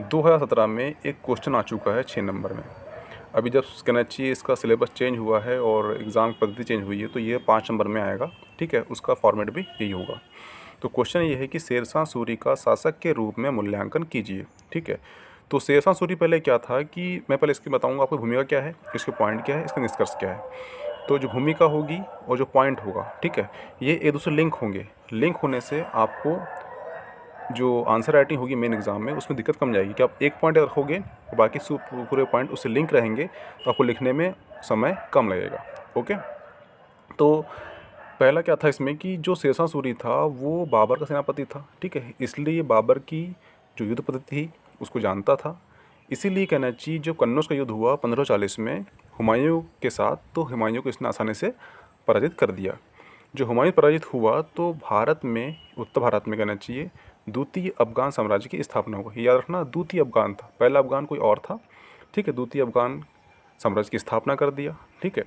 2017 में एक क्वेश्चन आ चुका है 6 नंबर में। अभी जब कहना चाहिए इसका सिलेबस चेंज हुआ है और एग्ज़ाम पद्धति चेंज हुई है, तो ये 5 नंबर में आएगा, ठीक है। उसका फॉर्मेट भी यही होगा। तो क्वेश्चन ये है कि शेरशाह सूरी का शासक के रूप में मूल्यांकन कीजिए, ठीक है। तो शेरशाह सूरी पहले क्या था कि मैं पहले इसकी बताऊंगा आपको भूमिका क्या है, इसके पॉइंट क्या है, इसका निष्कर्ष क्या है। तो जो भूमिका होगी और जो पॉइंट होगा, ठीक है, ये एक दूसरे लिंक होंगे। लिंक होने से आपको जो आंसर राइटिंग होगी मेन एग्ज़ाम में, उसमें दिक्कत कम जाएगी कि आप एक पॉइंट रखोगे और बाकी पूरे पॉइंट उससे लिंक रहेंगे, तो आपको लिखने में समय कम लगेगा। ओके। तो पहला क्या था इसमें कि जो शेरशाह सूरी था वो बाबर का सेनापति था, ठीक है। इसलिए बाबर की जो युद्ध पद्धति थी उसको जानता था। इसीलिए कहना चाहिए जो कन्नौज का युद्ध हुआ 1540 में हुमायूं के साथ, तो हुमायूं को इसने आसानी से पराजित कर दिया। जो हुमायूं पराजित हुआ तो भारत में, उत्तर भारत में कहना चाहिए, द्वितीय अफगान साम्राज्य की स्थापना हो गई। याद रखना, द्वितीय अफगान था, पहला अफगान कोई और था, ठीक है। द्वितीय अफगान साम्राज्य की स्थापना कर दिया, ठीक है।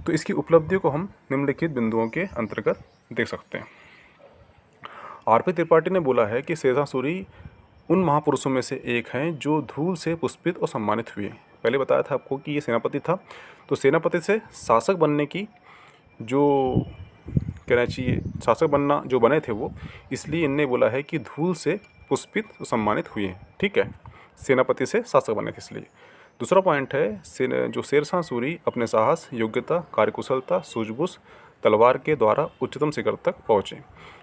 तो इसकी उपलब्धियों को हम निम्नलिखित बिंदुओं के अंतर्गत देख सकते हैं। आरपी त्रिपाठी ने बोला है कि शेरशाह सूरी उन महापुरुषों में से एक हैं जो धूल से पुष्पित और सम्मानित हुए। पहले बताया था आपको कि ये सेनापति था, तो सेनापति से शासक बनने की जो कहना चाहिए शासक बनना जो बने थे वो, इसलिए इनने बोला है कि धूल से पुष्पित और सम्मानित हुए हैं, ठीक है। सेनापति से शासक बने थे इसलिए। दूसरा पॉइंट है जो शेरशाह सूरी अपने साहस, योग्यता, कार्यकुशलता, सूझबूझ, तलवार के द्वारा उच्चतम शिखर तक पहुँचे।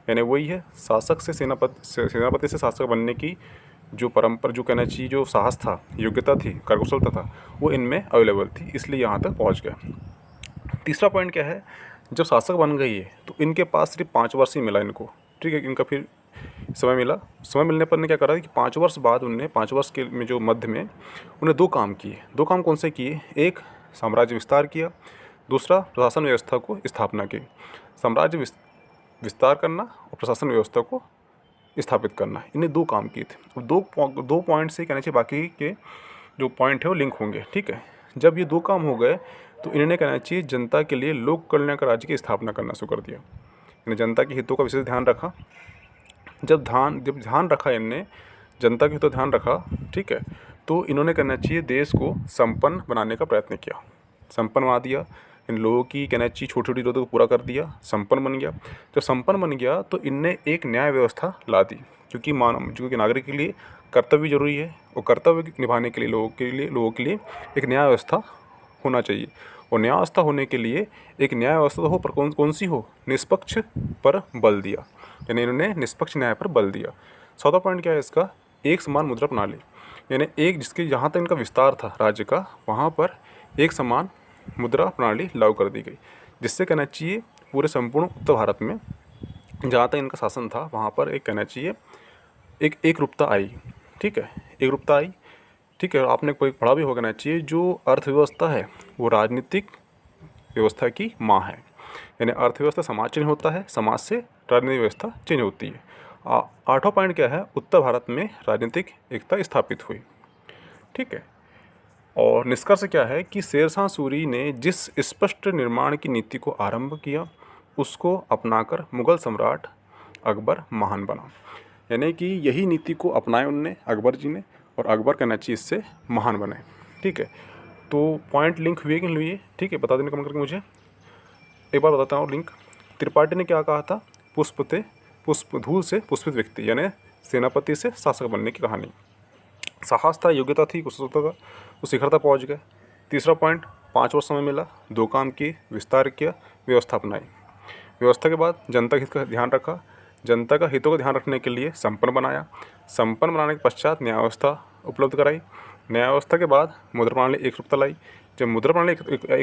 यानी वही है, शासक से सेनापति से शासक बनने की जो परंपरा, जो कहना चाहिए जो साहस था, योग्यता थी, कार्यकुशलता था, वो इनमें अवेलेबल थी, इसलिए यहाँ तक पहुँच गए। तीसरा पॉइंट क्या है, जब शासक बन गई है तो इनके पास सिर्फ 5 वर्ष ही मिला इनको, ठीक है। इनका फिर समय मिला। समय मिलने पर ने क्या करा कि 5 वर्ष बाद उनने 5 वर्ष के में जो मध्य में उन्हें 2 काम किए। 2 काम कौन से किए? एक साम्राज्य विस्तार किया, दूसरा प्रशासन व्यवस्था को स्थापना की। साम्राज्य विस्तार करना और प्रशासन व्यवस्था को स्थापित करना, इन्हें 2 काम किए थे। अब दो पॉइंट से कहना चाहिए बाकी के जो पॉइंट है वो लिंक होंगे, ठीक है। जब ये 2 काम हो गए तो इन्होंने कहना चाहिए जनता के लिए लोक कल्याणकारी राज्य की स्थापना करना शुरू कर दिया। इन्हें जनता के हितों का विशेष ध्यान रखा। जब ध्यान रखा इनने, जनता के हितों ध्यान रखा, ठीक है, तो इन्होंने कहना चाहिए देश को संपन्न बनाने का प्रयत्न किया। संपन्न बना दिया, इन लोगों की कहना चाहिए छोटी छोटी ज़रूरतों को पूरा कर दिया, संपन्न बन गया। जब संपन्न बन गया तो इनने एक न्याय व्यवस्था ला दी, क्योंकि नागरिक के लिए कर्तव्य जरूरी है, और कर्तव्य निभाने के लिए लोगों के लिए एक न्याय व्यवस्था होना चाहिए। और न्याय व्यवस्था होने के लिए एक न्याय व्यवस्था तो हो, पर कौन सी हो? निष्पक्ष पर बल दिया, यानी इन्होंने निष्पक्ष न्याय पर बल दिया। चौथा पॉइंट क्या है इसका? एक समान मुद्रा प्रणाली, यानी एक जिसके जहाँ तक इनका विस्तार था राज्य का, वहाँ पर एक समान मुद्रा प्रणाली लागू कर दी गई, जिससे कहना चाहिए पूरे संपूर्ण उत्तर भारत में जहाँ तक इनका शासन था वहाँ पर एक कहना चाहिए एक रूपता आई, ठीक है, एक रूपता आई, ठीक है। आपने कोई पढ़ा भी होगा ना चाहिए, जो अर्थव्यवस्था है वो राजनीतिक व्यवस्था की माँ है। यानी अर्थव्यवस्था समाज चेंज होता है, समाज से राजनीतिक व्यवस्था चेंज होती है। आठवां पॉइंट क्या है? उत्तर भारत में राजनीतिक एकता स्थापित हुई, ठीक है। और निष्कर्ष क्या है कि शेरशाह सूरी ने जिस स्पष्ट निर्माण की नीति को आरंभ किया उसको अपनाकर मुगल सम्राट अकबर महान बना। यानी कि यही नीति को अपनाया उनने, अकबर जी ने, और अकबर कहना चाहिए इससे महान बने, ठीक है। तो पॉइंट लिंक हुए कि नहीं हुए, ठीक है, बता देने कमेंट करके मुझे। एक बार बताता हूँ लिंक। त्रिपाठी ने क्या कहा था? धूल से पुष्पित व्यक्ति, यानी सेनापति से शासक बनने की कहानी। साहस था, योग्यता थी, कुशलता था, वो शिखर तक पहुँच गए। तीसरा पॉइंट, 5 वर्ष समय मिला, 2 काम किए, विस्तार किया, व्यवस्था अपनाई। व्यवस्था के बाद जनता के हित का ध्यान रखा, जनता का हितों का ध्यान रखने के लिए संपन्न बनाया। संपन्न बनाने के पश्चात न्याय व्यवस्था उपलब्ध कराई। न्याय व्यवस्था के बाद मुद्रा प्रणाली एक रूपता लाई। जब मुद्रा प्रणाली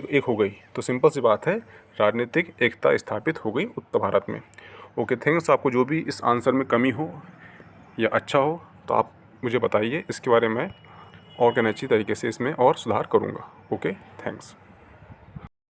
एक हो गई तो सिंपल सी बात है, राजनीतिक एकता स्थापित हो गई उत्तर भारत में। Okay, thanks. आपको जो भी इस आंसर में कमी हो या अच्छा हो तो आप मुझे बताइए, इसके बारे में और कहना चाहिए तरीके से इसमें और सुधार करूँगा। Okay, thanks.